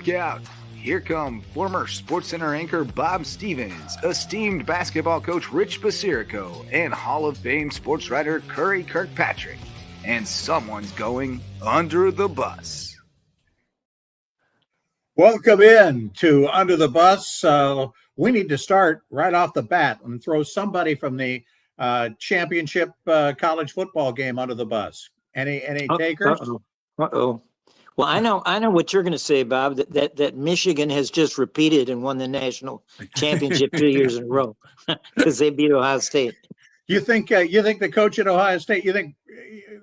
Look out! Here come former SportsCenter anchor Bob Stevens, esteemed basketball coach Rich Basirico, and Hall of Fame sports writer Curry Kirkpatrick. And someone's going under the bus. Welcome in to Under the Bus. We need to start right off the bat and throw somebody from the championship college football game under the bus. Any takers? Uh-oh. Well, I know what you're going to say, Bob. That Michigan has just repeated and won the national championship 2 years in a row because they beat Ohio State. You think the coach at Ohio State? You think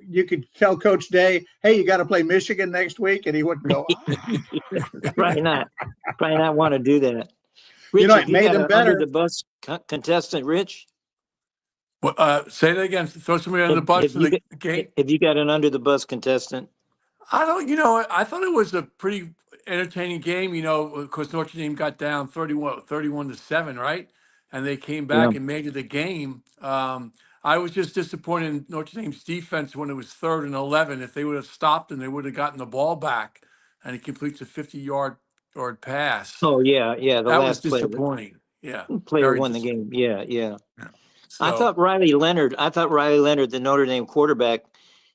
you could tell Coach Day, "Hey, you got to play Michigan next week," and he wouldn't go? Probably not. Probably not want to do that. Rich, It made them better. Under the bus contestant, Rich. Well, say that again. Throw somebody under the bus for the game. Have you got an under the bus contestant? I thought it was a pretty entertaining game. Of course, Notre Dame got down 31-7, right? And they came back and made it a game. I was just disappointed in Notre Dame's defense when it was 3rd and 11. If they would have stopped and they would have gotten the ball back, and he completes a 50-yard pass. Oh yeah. That was disappointing. Yeah, player won the game. Yeah. So, I thought Riley Leonard, the Notre Dame quarterback,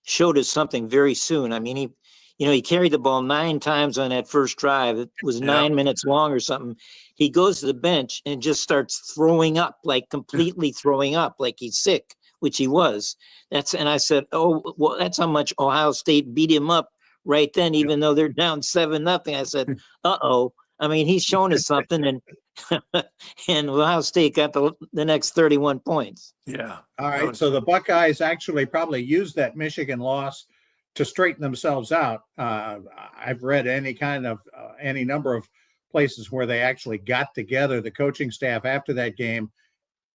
showed us something very soon. I mean, he carried the ball 9 times on that first drive. It was 9 minutes long or something. He goes to the bench and just starts throwing up, like completely throwing up, like he's sick, which he was. And I said, oh, well, that's how much Ohio State beat him up right then, even though they're down 7-0. I said, uh-oh. I mean, he's showing us something, and Ohio State got the next 31 points. Yeah. All right. So the Buckeyes actually probably used that Michigan loss to straighten themselves out. I've read any number of places where they actually got together, the coaching staff, after that game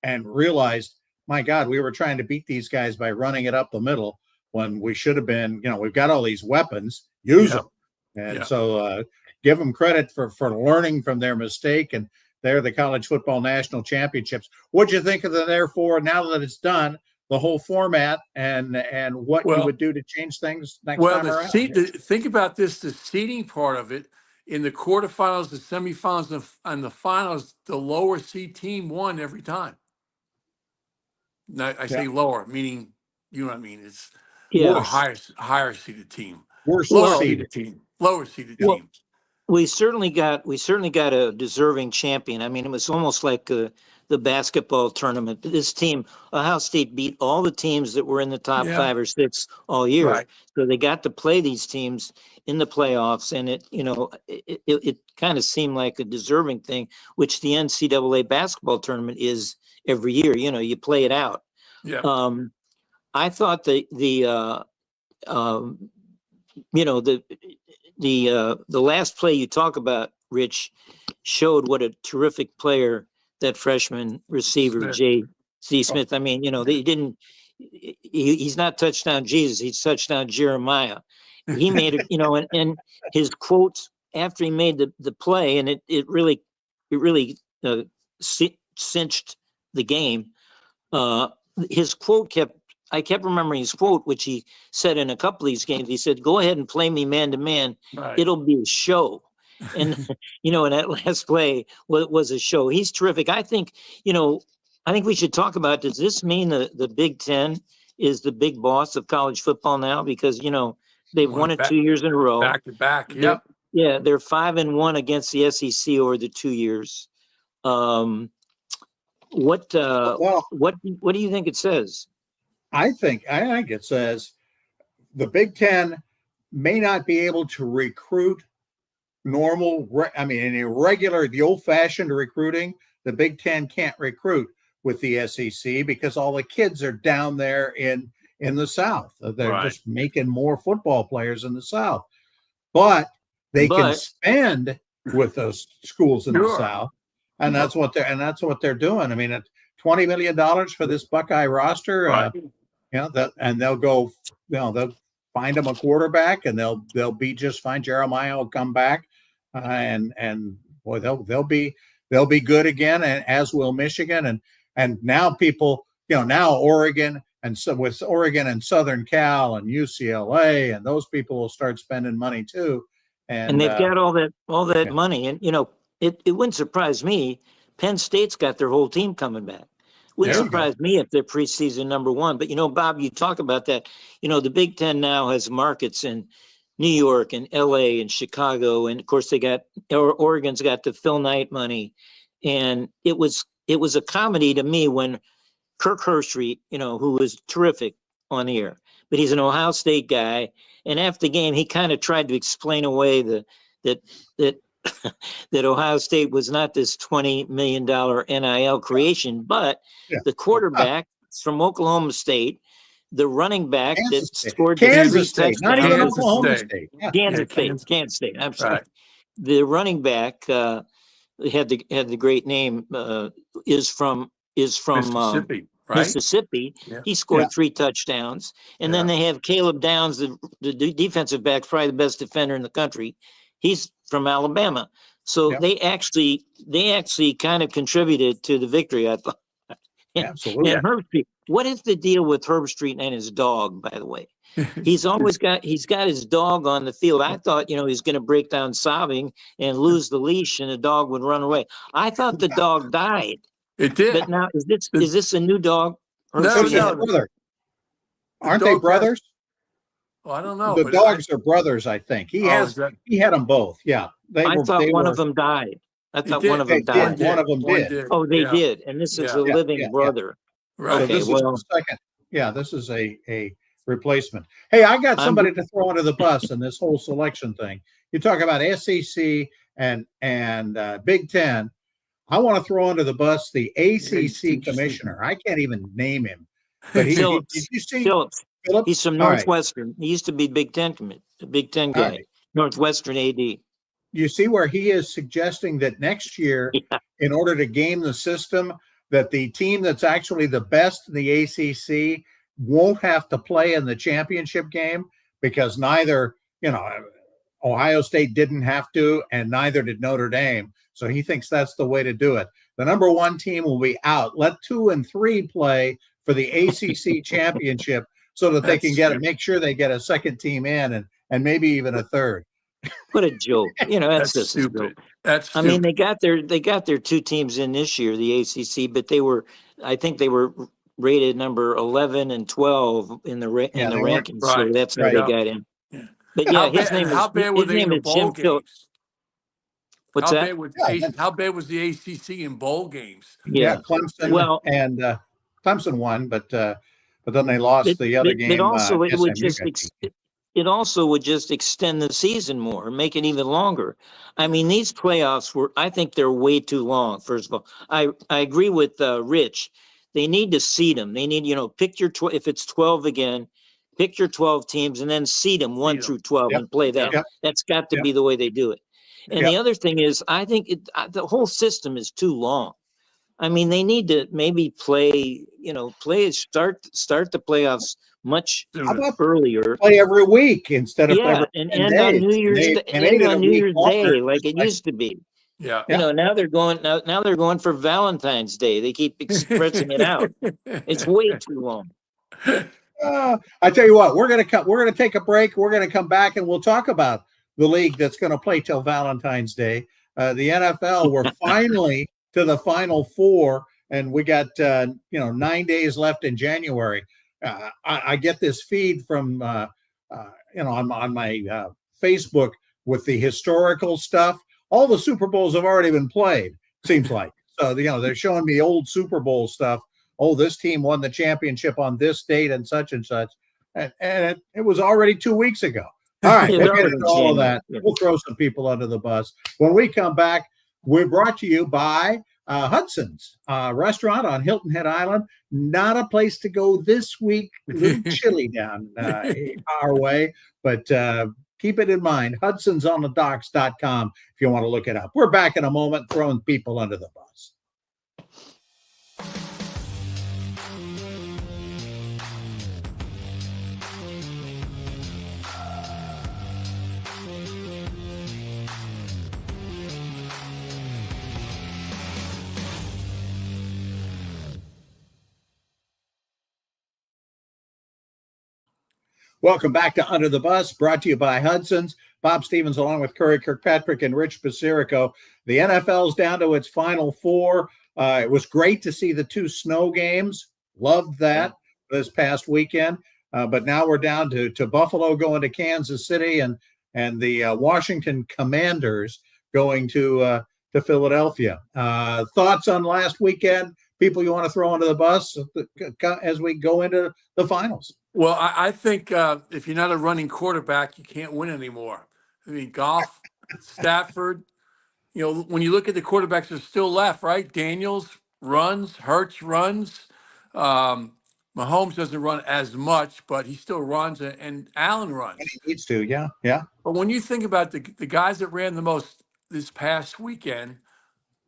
and realized, my God, we were trying to beat these guys by running it up the middle when we should have been, we've got all these weapons, use them. And so give them credit for learning from their mistake. And they're the college football national championships. What'd you think of therefore, now that it's done, the whole format and what you would do to change things next time around? Think about this, the seeding part of it. In the quarterfinals, the semifinals, and the finals, the lower seed team won every time. Now, I say lower, meaning, you know what I mean? It's more higher seeded team. Lower seeded team. We certainly got a deserving champion. I mean, it was almost like the basketball tournament. This team, Ohio State, beat all the teams that were in the top 5 or 6 all year. Right. So they got to play these teams in the playoffs, and it kind of seemed like a deserving thing, which the NCAA basketball tournament is every year. You play it out. Yeah. I thought the last play you talk about, Rich, showed what a terrific player that freshman receiver, J.C. Smith. I mean, he's not touchdown Jesus, he's touchdown Jeremiah. He made it, and his quotes after he made the play, and it really cinched the game. His quote I kept remembering his quote, which he said in a couple of these games. He said, "Go ahead and play me man to man. It'll be a show." And, and that last play was a show. He's terrific. I think we should talk about, does this mean the Big Ten is the big boss of college football now? Because, they've won it 2 years in a row. Back to back. Yep. Yeah. They're 5-1 against the SEC over the 2 years. What do you think it says? I think it says the Big Ten may not be able to recruit the old-fashioned recruiting. The Big Ten can't recruit with the SEC because all the kids are down there in the South. They're just making more football players in the South. But they can spend with those schools in the South, and that's what they're doing. I mean, at $20 million for this Buckeye roster, and they'll go, they'll find them a quarterback, and they'll be just fine. Jeremiah will come back, and boy, they'll be good again, and as will Michigan, and now people, now Oregon, and so with Oregon and Southern Cal and UCLA, and those people will start spending money too, And they've got all that money. And, it wouldn't surprise me. Penn State's got their whole team coming back. Wouldn't surprise me if they're preseason number one. But, Bob, you talk about that. The Big Ten now has markets in New York and LA and Chicago. And, of course, Oregon's got the Phil Knight money. And it was a comedy to me when Kirk Herbstreit, who was terrific on the air, but he's an Ohio State guy. And after the game, he kind of tried to explain away that Ohio State was not this $20 million NIL creation, but the quarterback from Oklahoma State, the running back scored Kansas State, touchdowns. not even Oklahoma State. Kansas State. I'm sorry. Right. The running back had the great name is from Mississippi. Right? Mississippi. Yeah. He scored 3 touchdowns. And then they have Caleb Downs, the defensive back, probably the best defender in the country. He's from Alabama. So they actually kind of contributed to the victory, I thought. Absolutely. And Herbstreit, what is the deal with Herbstreit and his dog, by the way? He's got his dog on the field. I thought, he's going to break down sobbing and lose the leash and the dog would run away. I thought the dog died. It did. But now is this a new dog? No. Aren't they brothers? Well, I don't know. The dogs are brothers, I think. He had them both. Yeah. I thought one of them died. I thought one of them died. One of them did. Oh, they did. And this is a living brother. Right. Okay, so this is the second. Yeah, this is a replacement. Hey, I got somebody to throw under the bus in this whole selection thing. You talk about SEC and Big Ten. I want to throw under the bus the ACC commissioner. I can't even name him. But did you see Phillips? He's from Northwestern. Right. He used to be Big Ten guy. Right. Northwestern AD. You see where he is suggesting that next year, in order to game the system, that the team that's actually the best in the ACC won't have to play in the championship game because neither, Ohio State didn't have to, and neither did Notre Dame. So he thinks that's the way to do it. The number 1 team will be out. Let 2 and 3 play for the ACC championship so that they can make sure they get a second team in and maybe even a third. What a joke! That's just stupid. I mean, they got their 2 teams in this year, the ACC, but I think they were rated number 11 and 12 in the rankings. Right. So that's how they got in. Yeah. But how bad were they in the bowl games? What's that? How bad was the ACC in bowl games? Yeah, Clemson and Clemson won, but then they lost the other game. But also, it also would just extend the season more, make it even longer. I mean, these playoffs I think they're way too long. First of all, I agree with Rich. They need to seed them. They need, pick your if it's 12 again, pick your 12 teams and then seed them 1 through 12 and play that. Yep. That's got to be the way they do it. And the other thing is, I think the whole system is too long. I mean, they need to maybe start the playoffs much earlier. Play every week instead of and end on New Year's Day like it used to be. Yeah. Now they're going for Valentine's Day. They keep expressing it out. It's way too long. I tell you what, we're gonna take a break. We're gonna come back and we'll talk about the league that's going to play till Valentine's Day. The NFL, we're finally to the Final Four, and we got 9 days left in January. I get this feed from on my Facebook with the historical stuff. All the Super Bowls have already been played, seems like. So they're showing me old Super Bowl stuff. Oh, this team won the championship on this date and such, and it was already 2 weeks ago. All right, we'll get into all of that. We'll throw some people under the bus. When we come back, we're brought to you by Hudson's restaurant on Hilton Head Island. Not a place to go this week. A little chilly down our way, but keep it in mind. Hudson'sOnTheDocks.com if you want to look it up. We're back in a moment, throwing people under the bus. Welcome back to Under the Bus, brought to you by Hudson's. Bob Stevens along with Curry Kirkpatrick and Rich Basirico. The NFL's down to its final four. It was great to see the 2 snow games. Loved that this past weekend. But now we're down to Buffalo going to Kansas City and the Washington Commanders going to Philadelphia. Thoughts on last weekend? People you want to throw under the bus as we go into the finals? Well, I think if you're not a running quarterback, you can't win anymore. I mean, Goff, Stafford, when you look at the quarterbacks that are still left, right? Daniels runs, Hurts runs. Mahomes doesn't run as much, but he still runs, and Allen runs. He needs to, yeah. But when you think about the guys that ran the most this past weekend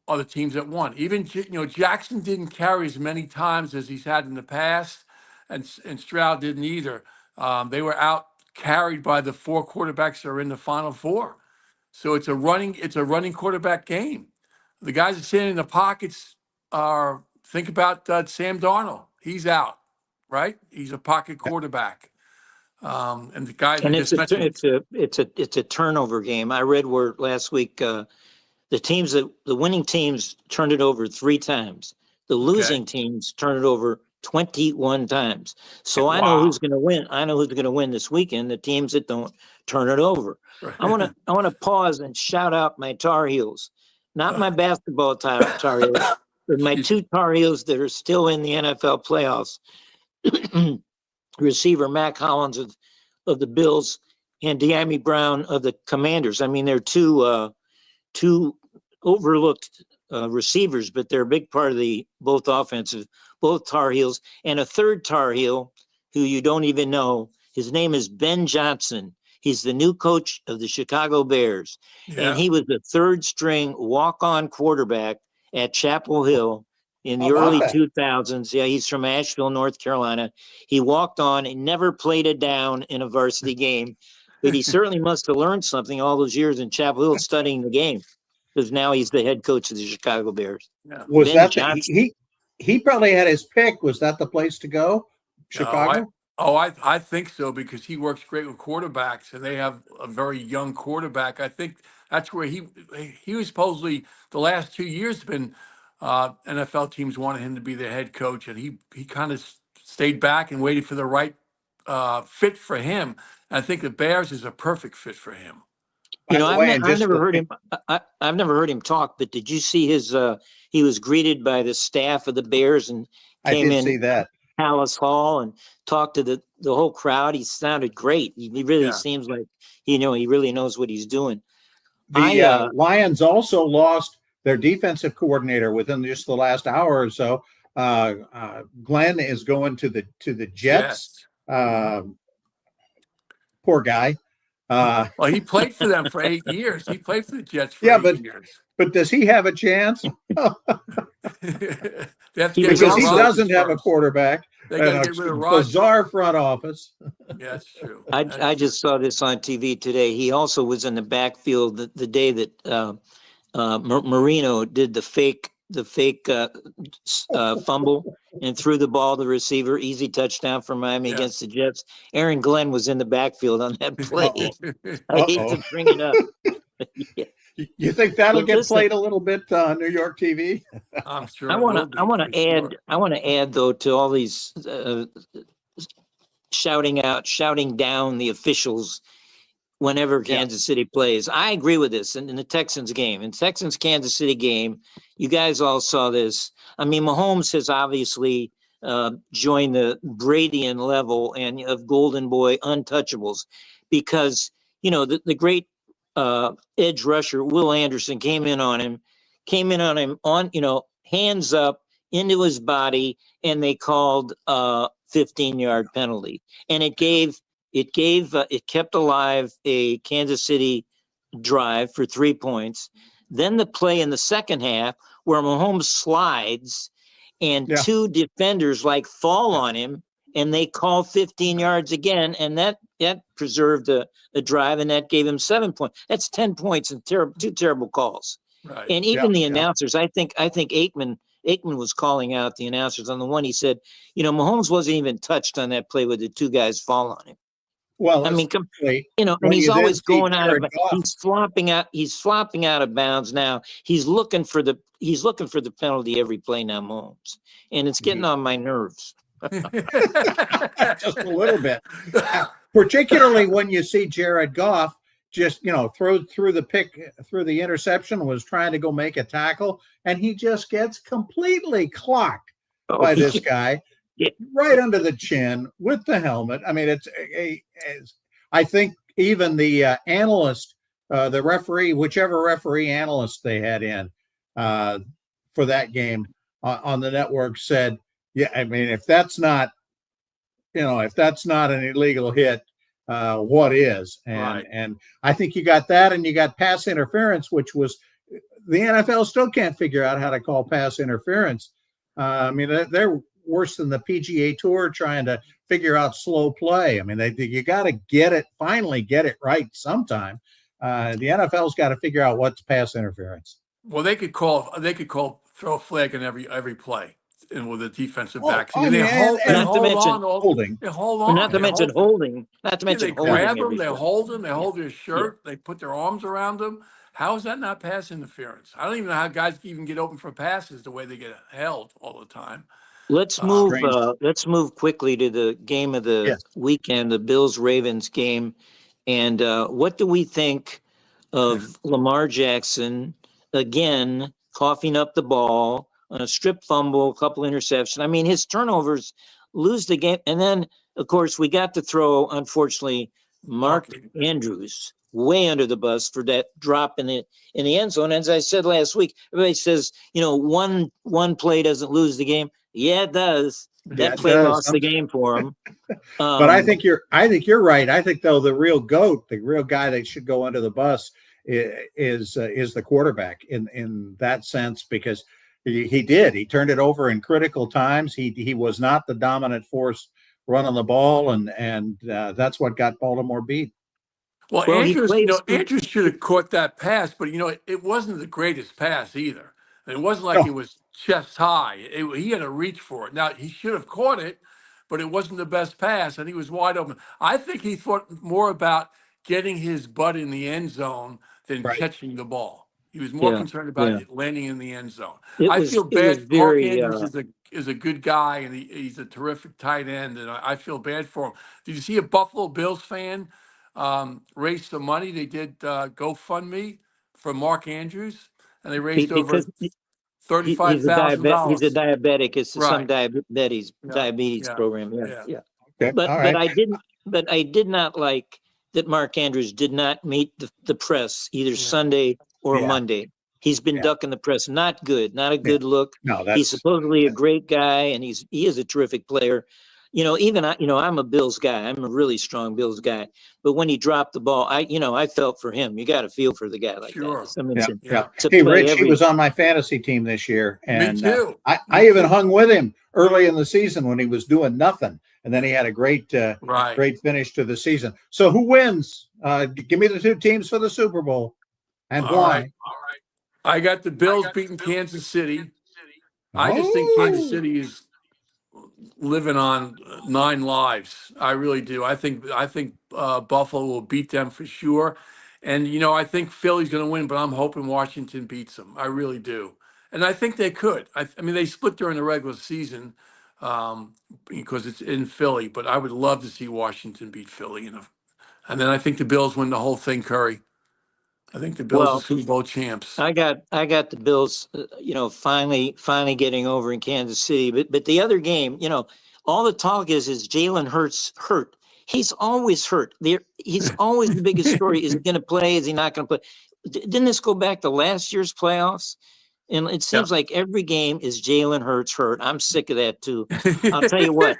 are the teams that won. Even, Jackson didn't carry as many times as he's had in the past, and Stroud didn't either. They were out carried by the 4 quarterbacks that are in the Final Four. So it's a running quarterback game. The guys that sit in the pockets think about Sam Darnold. He's out, right? He's a pocket quarterback. And the guys And I just mentioned, it's a turnover game. I read where last week the winning teams turned it over 3 times. The losing teams turned it over 21 times. So I know who's going to win. I know who's going to win this weekend. The teams that don't turn it over. Right. I want to pause and shout out my Tar Heels, not my basketball Tar Heels, but my 2 Tar Heels that are still in the NFL playoffs. Receiver Mac Hollins of the Bills and De'Ami Brown of the Commanders. I mean, they're two overlooked receivers, but they're a big part of both Tar Heels. And a third Tar Heel who you don't even know. His name is Ben Johnson. He's the new coach of the Chicago Bears. Yeah. And he was the 3rd string walk-on quarterback at Chapel Hill in the early 2000s. Yeah, he's from Asheville, North Carolina. He walked on and never played a down in a varsity game, but he certainly must have learned something all those years in Chapel Hill studying the game, because now he's the head coach of the Chicago Bears. Yeah. Was Ben Johnson. He probably had his pick. Was that the place to go? Chicago? I think so, because he works great with quarterbacks, and they have a very young quarterback. I think that's where he was supposedly the last 2 years been NFL teams wanted him to be their head coach, and he kind of stayed back and waited for the right fit for him. And I think the Bears is a perfect fit for him. I've never heard him. I've never heard him talk. But did you see his? He was greeted by the staff of the Bears and came in. See that. Palace Hall and talked to the whole crowd. He sounded great. He really seems like he really knows what he's doing. The Lions also lost their defensive coordinator within just the last hour or so. Glenn is going to the Jets. Poor guy. Well, he played for them for 8 years. He played for the Jets for 8 years. But does he have a chance? Because he doesn't have a quarterback. They got to get rid of Rodgers. Bizarre front office. Yeah, that's true. I just saw this on TV today. He also was in the backfield the day that Marino did the fake fumble and threw the ball to the receiver. Easy touchdown for Miami against the Jets. Aaron Glenn was in the backfield on that play. I hate to bring it up. You think that'll get played a little bit on New York TV? I'm sure. I want to add though to all these shouting down the officials whenever Kansas City plays. I agree with this in the Texans game. In Texans Kansas City game, you guys all saw this. I mean, Mahomes has obviously joined the Bradian level and of Golden Boy untouchables, because the great edge rusher Will Anderson came in on him hands up into his body, and they called 15-yard penalty, and it kept alive a Kansas City drive for 3 points. Then the play in the second half where Mahomes slides and 2 defenders fall on him, and they call 15 yards again, and that preserved a drive, and that gave him 7 points. That's 10 points and 2 terrible calls. Right. And even the announcers, I think Aikman was calling out the announcers on the one. He said, Mahomes wasn't even touched on that play with the 2 guys fall on him. Well, I mean, especially and when he's you then always see going out of, Jared Goff. he's flopping out of bounds now. He's looking for the penalty every play now, Mahomes, and it's getting on my nerves. Just a little bit. Particularly when you see Jared Goff just, throw through the interception, was trying to go make a tackle, and he just gets completely clocked by this guy right under the chin with the helmet. I mean, I think even the analyst, the referee, whichever referee analyst they had in for that game on the network said, yeah, I mean, if that's not an illegal hit, what is? And I think you got that, and you got pass interference, which was the NFL still can't figure out how to call pass interference. I mean, they're worse than the PGA Tour trying to figure out slow play. I mean, you got to finally get it right sometime. The NFL's got to figure out what's pass interference. Well, they could throw a flag in every play, and with the defensive backs. I mean, not to mention holding. They hold on. Not to mention holding. They grab them. They play. hold them. They hold their shirt. They put their arms around them. How is that not pass interference? I don't even know how guys even get open for passes the way they get held all the time. Let's move. Let's move quickly to the game of the weekend, the Bills-Ravens game, and what do we think of Lamar Jackson again coughing up the ball on a strip fumble, a couple interceptions? I mean, his turnovers lose the game, and then of course we got to throw, unfortunately, Mark Andrews way under the bus for that drop in the end zone. As I said last week, everybody says, one play doesn't lose the game. Yeah, it does. That play lost the game for him. But I think you're right. I think though the real GOAT, the real guy that should go under the bus is the quarterback in that sense, because he turned it over in critical times. He was not the dominant force running the ball, and that's what got Baltimore beat. Well, Andrews should have caught that pass, but it wasn't the greatest pass either. And it wasn't like it was chest high. He had to reach for it. Now he should have caught it, but it wasn't the best pass, and he was wide open. I think he thought more about getting his butt in the end zone than catching the ball. He was more concerned about it landing in the end zone. I feel bad. Mark Andrews is a good guy, and he's a terrific tight end, and I feel bad for him. Did you see a Buffalo Bills fan raise some money? They did GoFundMe for Mark Andrews, and they raised over $35,000. He's a diabetic. It's some diabetes program. Yeah. Okay. But I did not like that Mark Andrews did not meet the press either Sunday or Monday. He's been ducking the press. Not good. Not a good look. No, he's supposedly a great guy, and he is a terrific player. Even I'm a Bills guy. I'm a really strong Bills guy. But when he dropped the ball, I felt for him. You got to feel for the guy like that. I mean, Hey, Rich, he was on my fantasy team this year, and me too. I even hung with him early in the season when he was doing nothing, and then he had a great finish to the season. So who wins? Give me the two teams for the Super Bowl, and why? All right. I got the Bills beating Kansas City. I just think Kansas City is living on 9 lives. I really do. I think Buffalo will beat them for sure. And, I think Philly's going to win, but I'm hoping Washington beats them. I really do. And I think they could. I mean, they split during the regular season because it's in Philly, but I would love to see Washington beat Philly. And then I think the Bills win the whole thing, Curry. I think the Bills are Super Bowl champs. I got the Bills, finally getting over in Kansas City. But the other game, all the talk is Jalen Hurts hurt. He's always hurt. He's always the biggest story. Is he going to play? Is he not going to play? Didn't this go back to last year's playoffs? And it seems like every game is Jalen Hurts hurt. I'm sick of that too. I'll tell you what.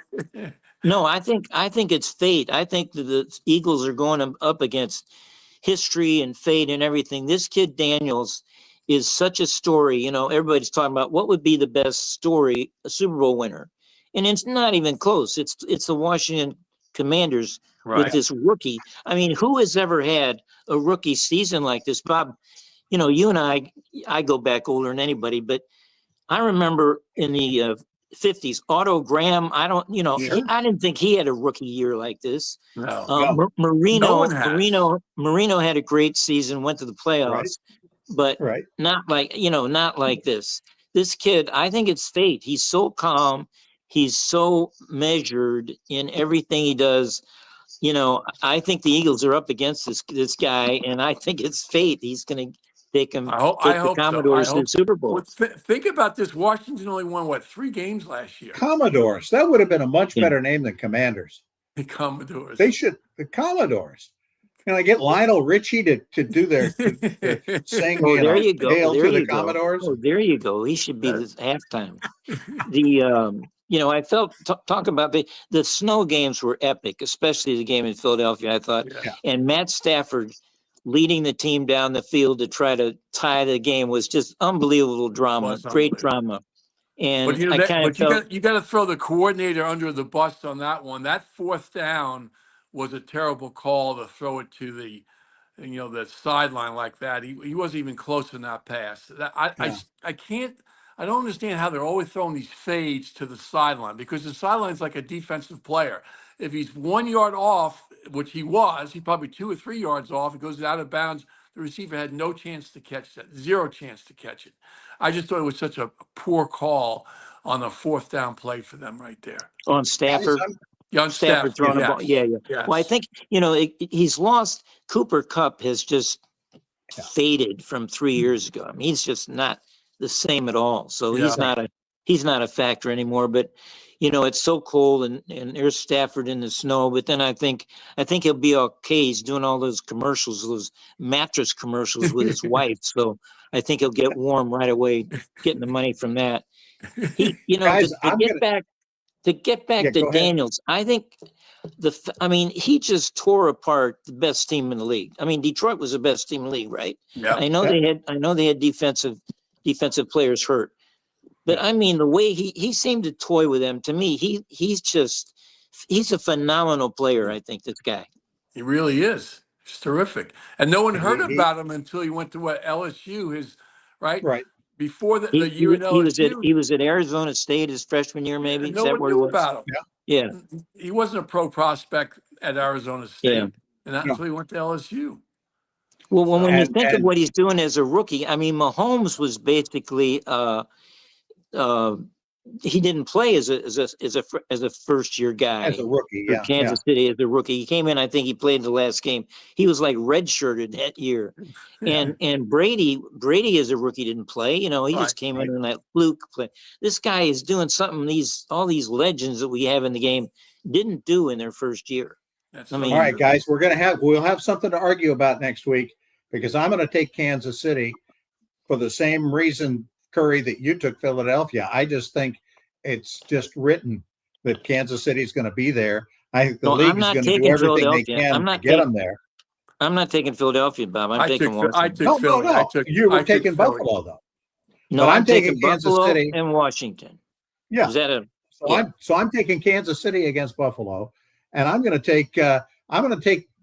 No, I think it's fate. I think the Eagles are going up against history and fate and everything. This kid Daniels is such a story. Everybody's talking about what would be the best story, a Super Bowl winner, and it's not even close. It's the Washington Commanders with this rookie. I mean, who has ever had a rookie season like this? Bob, you and I go back older than anybody, but I remember in the 50s. Otto Graham, I don't, Sure. I didn't think he had a rookie year like this. No. No. Marino, No one has. Marino had a great season, went to the Right. playoffs, but Right. not like this. This kid, I think it's fate. He's so calm. He's so measured in everything he does. I think the Eagles are up against this guy, and I think it's fate. He's going to take I the hope so. I Commodores to the hope. Super Bowl. Well, think about this. Washington only won 3 games last year. Commodores. That would have been a much better name than Commanders. The Commodores. The Commodores. Can I get Lionel Richie to do their to sing? There you go. Hail There to the you go. Commodores. Oh, there you go. He should be the halftime. I felt talk about the snow games were epic, especially the game in Philadelphia. I thought, and Matt Stafford leading the team down the field to try to tie the game was just unbelievable drama, great drama. And but I kind of felt you got to throw the coordinator under the bus on that one. That 4th down was a terrible call to throw it to the sideline like that. He wasn't even close in that pass. I don't understand how they're always throwing these fades to the sideline, because the sideline's like a defensive player. If he's 1 yard off, which he was, he's probably 2 or 3 yards off. It goes out of bounds. The receiver had no chance to catch that, 0 chance to catch it. I just thought it was such a poor call on the 4th down play for them right there. On Stafford. Stafford throwing a ball. Yeah. Yes. Well, I think, he's lost. Cooper Kupp has just faded from 3 years ago. I mean, he's just not the same at all. So he's not a factor anymore. But it's so cold, and there's Stafford in the snow. But then I think he'll be okay. He's doing all those commercials, those mattress commercials with his wife. So I think he'll get warm right away, getting the money from that. Guys, to get back to Daniels, I think he just tore apart the best team in the league. I mean, Detroit was the best team in the league, right? Yeah. I know they had defensive players hurt, but I mean, the way he seemed to toy with them, to me, he's a phenomenal player. I think this guy. He really is. He's terrific. And no one heard about him until he went to LSU, Right. Before the year in LSU. He was at Arizona State his freshman year, maybe. No one knew about him. Yeah. He wasn't a pro prospect at Arizona State. Yeah. And not until he went to LSU. Well, when you think of what he's doing as a rookie, I mean, Mahomes was basically he didn't play as a first year guy as a rookie. For Kansas City as a rookie. He came in. I think he played the last game. He was like redshirted that year. And Brady as a rookie didn't play. He just came in that fluke play. This guy is doing something all these legends that we have in the game didn't do in their first year. All right, guys, we'll have something to argue about next week, because I'm going to take Kansas City for the same reason, Curry, that you took Philadelphia. I just think it's just written that Kansas City is going to be there. I think the league is going to do everything they can to get them there. I'm not taking Philadelphia, Bob. I'm taking Washington. No. You were taking Buffalo, though. No, I'm taking Kansas City and Washington. Yeah. So I'm taking Kansas City against Buffalo, and I'm going to take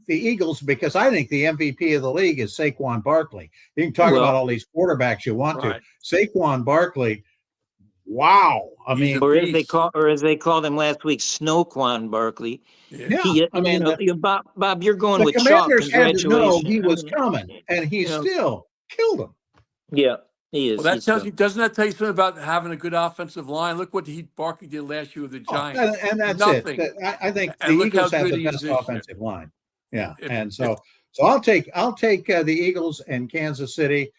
the Eagles, because I think the MVP of the league is Saquon Barkley. You can talk about all these quarterbacks you want to. Saquon Barkley, wow! I mean, or as they called him last week, Snowquan Barkley. Yeah, Bob, you're going with chalk. The Commanders had to know he was coming, and he still killed him. Yeah, he is. Well, doesn't that tell you something about having a good offensive line? Look what Barkley did last year with the Giants. And that's nothing. It. I think the Eagles have the best offensive line. Yeah, so I'll take the Eagles and Kansas City,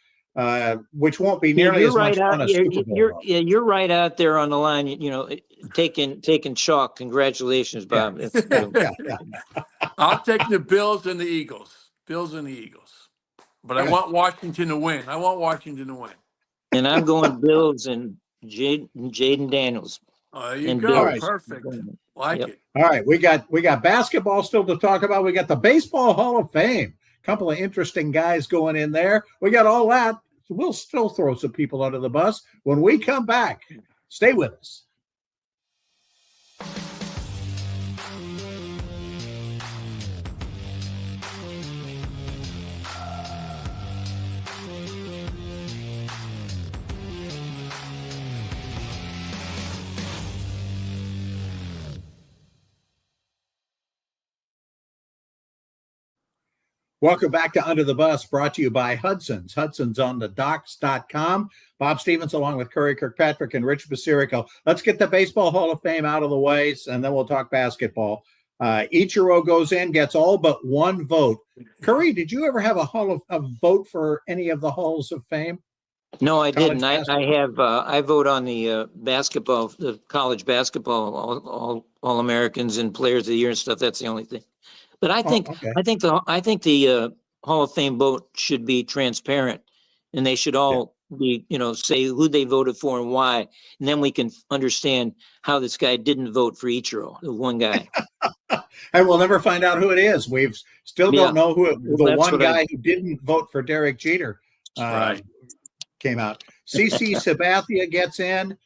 which won't be nearly as much fun as Super Bowl. You're right out there on the line. Taking chalk. Congratulations, Bob. Yeah. I'll take the Bills and the Eagles. But I want Washington to win. And I'm going Bills and Jaden Daniels. Oh, there you go. Right. Perfect. It. All right, we got basketball still to talk about. We got the Baseball Hall of Fame. A couple of interesting guys going in there. We got all that. We'll still throw some people under the bus when we come back. Stay with us. Welcome back to Under the Bus, brought to you by Hudson's. Hudson's on the docks.com. Bob Stevens, along with Curry Kirkpatrick and Rich Basirico. Let's get the Baseball Hall of Fame out of the way, and then we'll talk basketball. Ichiro goes in, gets all but one vote. Curry, did you ever have a vote for any of the Halls of Fame? No, I didn't. I vote on the basketball, the college basketball, all Americans and players of the year and stuff. That's the only thing. But I think the Hall of Fame vote should be transparent, and they should all be, say who they voted for and why, and then we can understand how this guy didn't vote for Ichiro, the one guy. And we'll never find out who it is. We've still don't know who the one guy who didn't vote for Derek Jeter came out. CC Sabathia gets in.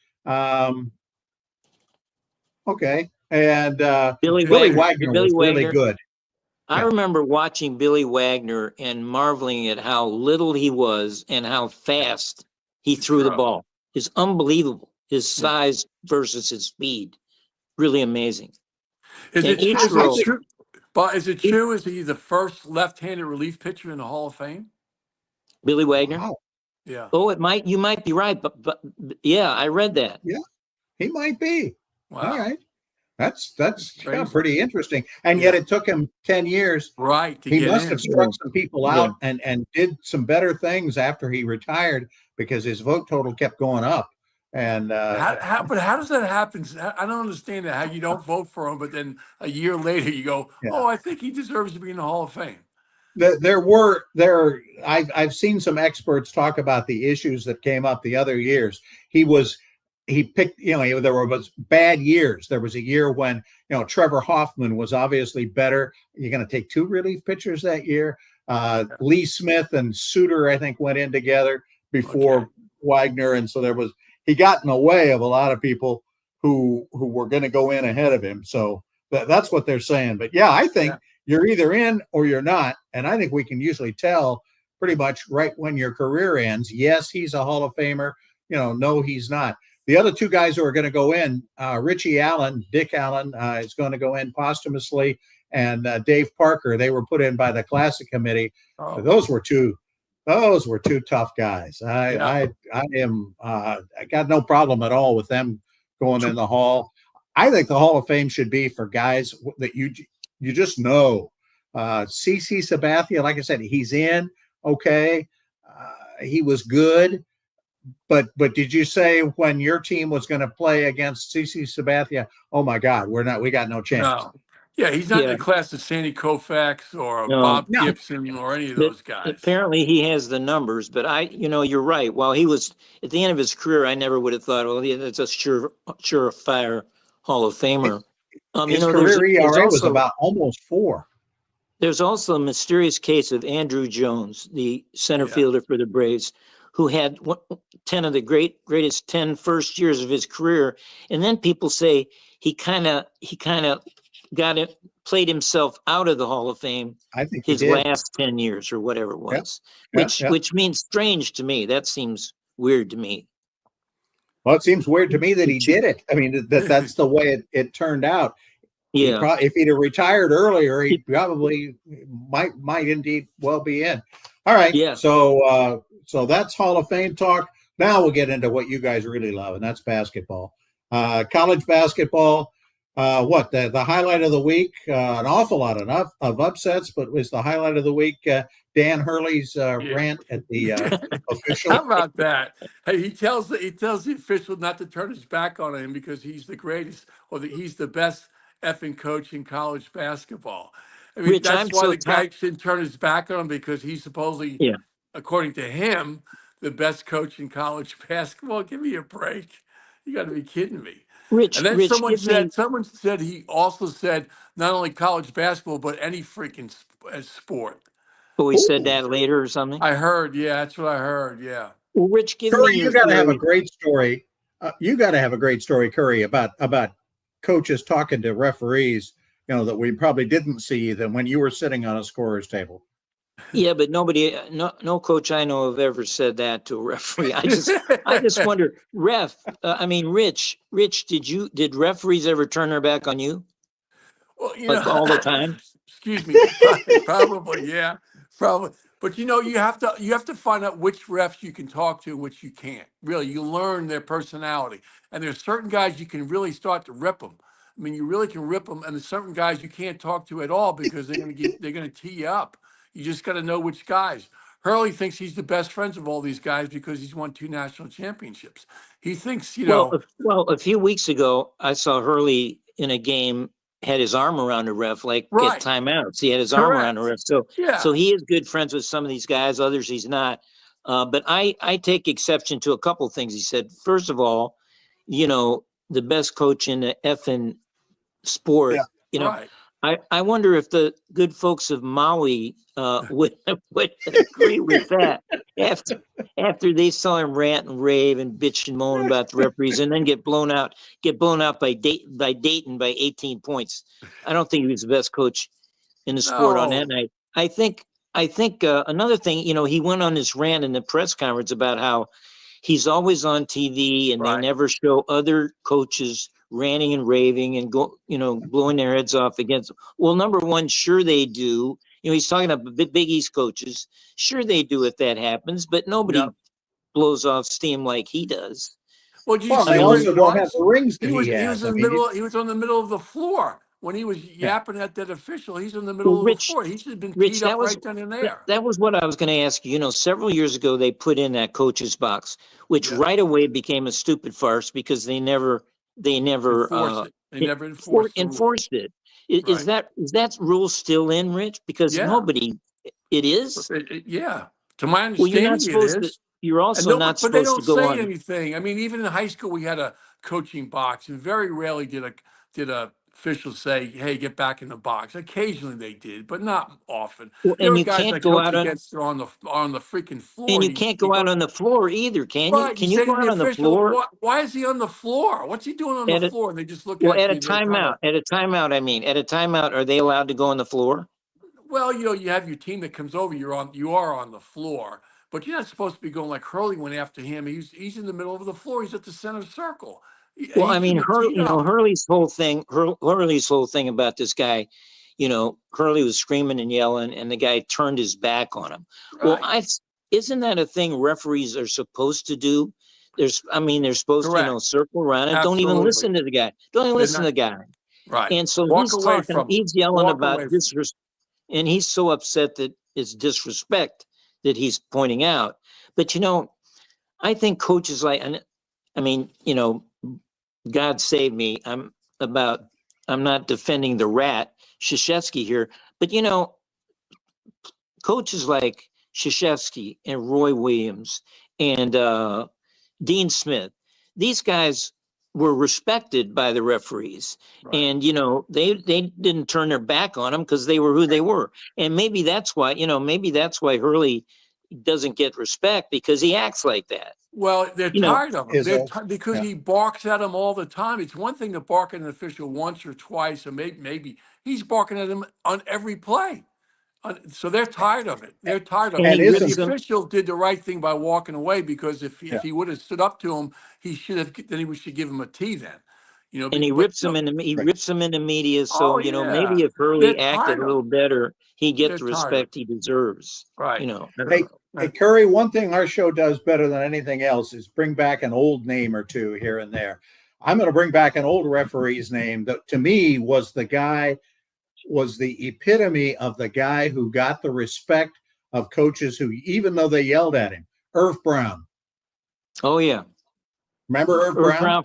Okay, and Billy Wagner was really good. I remember watching Billy Wagner and marveling at how little he was and how fast he threw the ball. It's unbelievable. His size versus his speed. Really amazing. Is it true? But is it true? Is he the first left-handed relief pitcher in the Hall of Fame? Billy Wagner? Wow. Yeah. Oh, you might be right, but yeah, I read that. Yeah, he might be. Wow. All right. That's pretty interesting. And yet it took him 10 years. Right. He must have struck some people out and did some better things after he retired because his vote total kept going up. And how does that happen? I don't understand that. How you don't vote for him, but then a year later you go, "Oh, I think he deserves to be in the Hall of Fame." I've seen some experts talk about the issues that came up the other years. He picked, there was bad years. There was a year when, Trevor Hoffman was obviously better. You're going to take two relief pitchers that year. Lee Smith and Suter, I think, went in together before Wagner. And so he got in the way of a lot of people who were going to go in ahead of him. So that's what they're saying. But yeah, I think you're either in or you're not. And I think we can usually tell pretty much right when your career ends. Yes, he's a Hall of Famer. No, he's not. The other two guys who are going to go in, Dick Allen is going to go in posthumously, and Dave Parker. They were put in by the Classic Committee. Oh. Those were two tough guys. I got no problem at all with them going in the Hall. I think the Hall of Fame should be for guys that you just know. CC Sabathia, like I said, he's in. Okay, he was good. But did you say when your team was going to play against CC Sabathia, oh my God, we got no chance? No. Yeah, he's not in the class of Sandy Koufax or Bob Gibson or any of those guys. Apparently he has the numbers, but you're right. While he was at the end of his career, I never would have thought, that's a surefire Hall of Famer. His career ERA was about almost 4. There's also a mysterious case of Andrew Jones, the center fielder for the Braves, who had 10 of the greatest 10 first years of his career. And then people say he kind of played himself out of the Hall of Fame. I think his last 10 years or whatever it was, which means strange to me. That seems weird to me. Well, it seems weird to me that he did it. I mean, that's the way it turned out. Yeah. If he'd have retired earlier, he probably might indeed well be in. All right. Yeah. So that's Hall of Fame talk. Now we'll get into what you guys really love, and that's basketball. College basketball, the highlight of the week, an awful lot of upsets, but was the highlight of the week Dan Hurley's rant at the official. How about that? Hey, he tells the official not to turn his back on him because he's the greatest or he's the best effing coach in college basketball. I mean, that's why the guy shouldn't turn his back on him because he's supposedly according to him, the best coach in college basketball. Give me a break. You got to be kidding me. Rich, and then someone said he also said not only college basketball, but any freaking sport. Oh, he said that later or something? I heard. Yeah, that's what I heard. Yeah. Well, Rich, you got to have a great story. You got to have a great story, Curry, about coaches talking to referees, that we probably didn't see them when you were sitting on a scorer's table. Yeah, but no coach I know of ever said that to a referee. I just wonder, Rich, did referees ever turn their back on you? Well, all the time. Excuse me, probably, yeah. Probably, but you have to find out which refs you can talk to and which you can't. Really, you learn their personality, and there's certain guys you can really start to rip them. I mean, you really can rip them, and there's certain guys you can't talk to at all because they're gonna tee you up. You just got to know which guys. Hurley thinks he's the best friends of all these guys because he's won 2 national championships. He thinks, A few weeks ago, I saw Hurley in a game had his arm around a ref, like right, at timeouts. He had his arm around a correct, ref. So yeah, he is good friends with some of these guys, others he's not. But I take exception to a couple of things he said. First of all, the best coach in the effing sport, Yeah. you know, right. I wonder if the good folks of Maui would agree with that after they saw him rant and rave and bitch and moan about the referees and then get blown out by Dayton by 18 points. I don't think he was the best coach in the sport on that No, night. I think another thing, he went on this rant in the press conference about how he's always on TV and they right. never show other coaches ranting and raving and blowing their heads off against. Well, number one, sure they do. He's talking about Big East coaches. Sure they do if that happens, but nobody Yep. blows off steam like he does. Well, did you Well, see they mean, where he also don't have was? the rings that He was he he was has. I in the mean, middle. He was on the middle of the floor when he was yeah. yapping at that official. He's in the Well, middle of the floor. He should have been Rich, teed up right then and there. that was what I was going to ask you. Several years ago they put in that coach's box, which Yeah, right away became a stupid farce because they never enforce it. They never enforced the rule. enforced it. Is Right. that rule still in, Rich? Because Yeah. nobody, it is. Yeah. To my Well, you're not understanding, it supposed to. is. You're And also no, not but they supposed to don't go say on. anything. I mean, even in high school, we had a coaching box, and very rarely did a official say, "Hey, get back in the box." Occasionally they did, but not often. Well, There and were you guys can't that go coach out on, against are on the freaking floor, and and you can't go out on the floor either, can you? right. You Can you say to go the out on the official, floor why is he on the floor? What's he doing on the at a floor?" And they just look at at a you. They kind timeout? of, At a timeout, I mean, at a timeout, are they allowed to go on the floor? well, you have your team that comes over. You are on the floor, but you're not supposed to be going like Hurley went after him. He's in the middle of the floor. He's at the center circle. Well, He I mean, shouldn't have teed up. Hurley's whole thing about this guy, Hurley was screaming and yelling, and the guy turned his back on him. Well, Right. isn't that a thing referees are supposed to do? They're supposed to, Correct. circle around and don't even Absolutely. listen to the guy. Don't even They're listen to not the guy. right. And so Walk away from him. he's yelling Walk about away from him. and he's so upset that it's disrespect that he's pointing out. But I think coaches and I mean, God save me. I'm not defending the rat Krzyzewski here, but coaches like Krzyzewski and Roy Williams and Dean Smith, these guys were respected by the referees, Right. and they didn't turn their back on them because they were who they were, and maybe that's why Hurley doesn't get respect because he acts like that. Well, they're You know, tired of him. Is also, Because yeah. he barks at them all the time. It's one thing to bark at an official once or twice, or maybe he's barking at him on every play. So they're tired of it. They're tired of and it. he And And the rips isn't them, official did the right thing by walking away because yeah. if he would have stood up to him, then we should give him a T then. and he But rips them Right. in the media. oh So yeah, maybe if they're Hurley acted tired a of little it. better, he'd get They're the tired of it. respect he deserves. Right. I don't Hey, know. hey, Curry, one thing our show does better than anything else is bring back an old name or two here and there. I'm going to bring back an old referee's name that to me was the epitome of the guy who got the respect of coaches who, even though they yelled at him, Irv Brown. Oh yeah, Remember Irv Irv Brown? Brown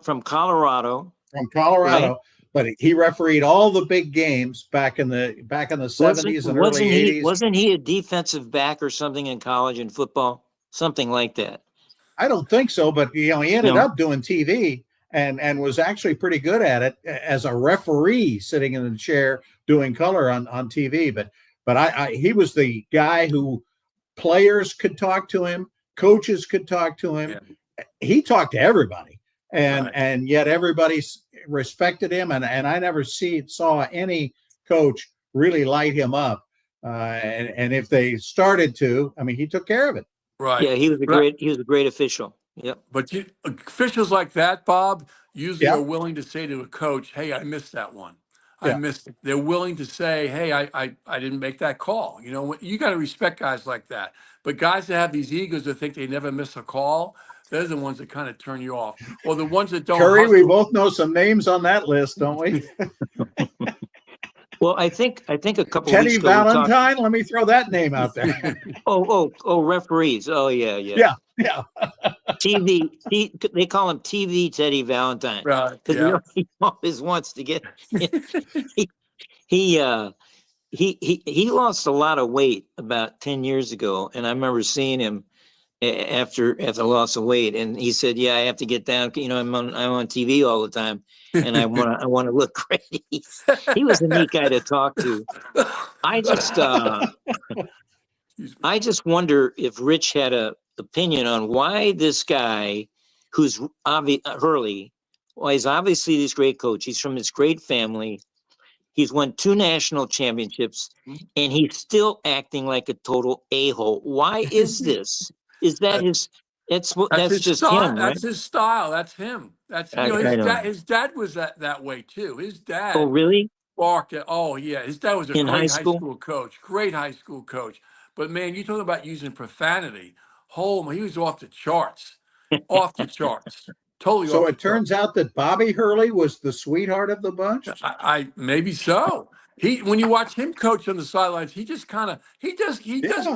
from Colorado, From Colorado, right? but he refereed all the big games back in the 70s and early 80s. Wasn't he a defensive back or something in college in football? Something like that. I don't think so, but he ended No. up doing TV and was actually pretty good at it as a referee sitting in the chair doing color on TV. But he was the guy who players could talk to him, coaches could talk to him. Yeah. He talked to everybody, Right. and yet everybody respected him. And I never saw any coach really light him up. And if they started to, I mean, he took care of it. Right. Yeah, he was a great official. Yep. But officials like that, Bob, usually Yeah. are willing to say to a coach, "Hey, I missed that one. I missed it. They're willing to say, hey, I didn't make that call. You know, you got to respect guys like that. But guys that have these egos that think they never miss a call, they're the ones that kind of turn you off. Or the ones that don't Curry, we hustle. both know some names on that list, don't we? Well, I think a couple Teddy weeks ago Valentine, let me throw that name out there. referees. Oh yeah. Yeah. TV, they call him TV Teddy Valentine Right. because Yeah. he always wants to get. He lost a lot of weight about 10 years ago, and I remember seeing him after the loss of weight, and he said, "Yeah, I have to get down. You know, I'm on TV all the time, and I want to look great." He was a neat guy to talk to. I just wonder if Rich had a opinion on why this guy, who's Hurley, well, he's obviously this great coach. He's from this great family. He's won 2 national championships, and he's still acting like a total a-hole. Why is this? Is that his? That's just style. him, right? That's his style. That's him. That's his dad was that way too. His dad. Oh, really? Barked at. Oh yeah, his dad was a In high great high school? school coach. Great high school coach. But man, you talking about using profanity? He was off the charts. Off the charts. Totally. So off it turns out that Bobby Hurley was the sweetheart of the bunch. I maybe so. When you watch him coach on the sidelines, he just kind of he does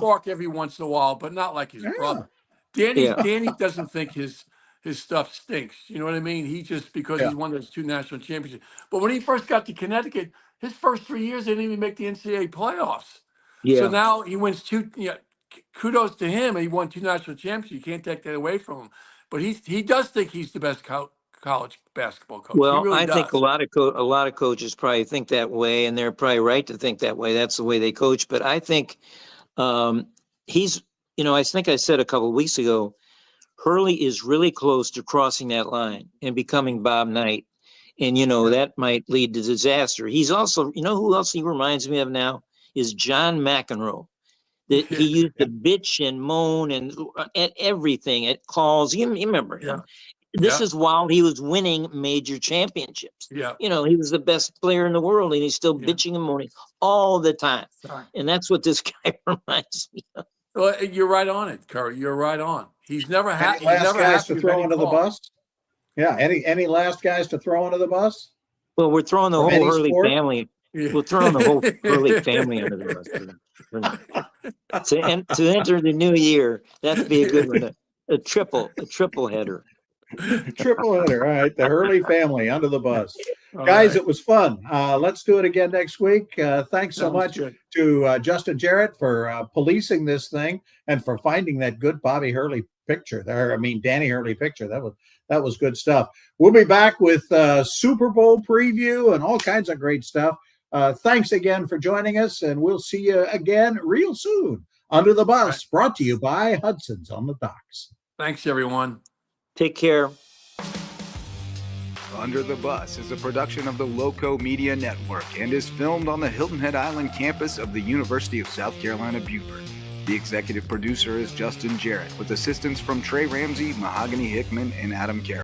bark every once in a while, but not like his brother. Danny doesn't think his stuff stinks. You know what I mean? He just because he won those 2 national championships. But when he first got to Connecticut, his first 3 years they didn't even make the NCAA playoffs. Yeah. So now he wins 2. Kudos to him. He won 2 national championships. You can't take that away from him. But he does think he's the best college basketball coach. Well, he really I does. think a lot of coaches probably think that way, and they're probably right to think that way. That's the way they coach. But I think he's, I think I said a couple of weeks ago, Hurley is really close to crossing that line and becoming Bob Knight. And, that might lead to disaster. He's also, who else he reminds me of now is John McEnroe. That he used to bitch and moan and at everything, at calls. You remember him. This is while he was winning major championships. Yeah. He was the best player in the world, and he's still bitching and moaning all the time. Sorry. And that's what this guy reminds me of. Well, you're right on it, Curry. You're right on. He's never had. Any last guys to throw under the bus? Yeah. Any last guys to throw under the bus? Well, we're throwing the whole Hurley family. Yeah. We're throwing the whole Hurley family under the bus. To enter the new year, that'd be a good one. A triple header. Triple header. All right. The Hurley family under the bus. Guys, right. It was fun. Let's do it again next week. Thanks so much to Justin Jarrett for policing this thing and for finding that good Bobby Hurley picture there. Danny Hurley picture. That was good stuff. We'll be back with Super Bowl preview and all kinds of great stuff. Thanks again for joining us, and we'll see you again real soon. Under the Bus, brought to you by Hudson's on the Docks. Thanks, everyone. Take care. Under the Bus is a production of the Loco Media Network and is filmed on the Hilton Head Island campus of the University of South Carolina, Beaufort. The executive producer is Justin Jarrett, with assistance from Trey Ramsey, Mahogany Hickman, and Adam Carroll.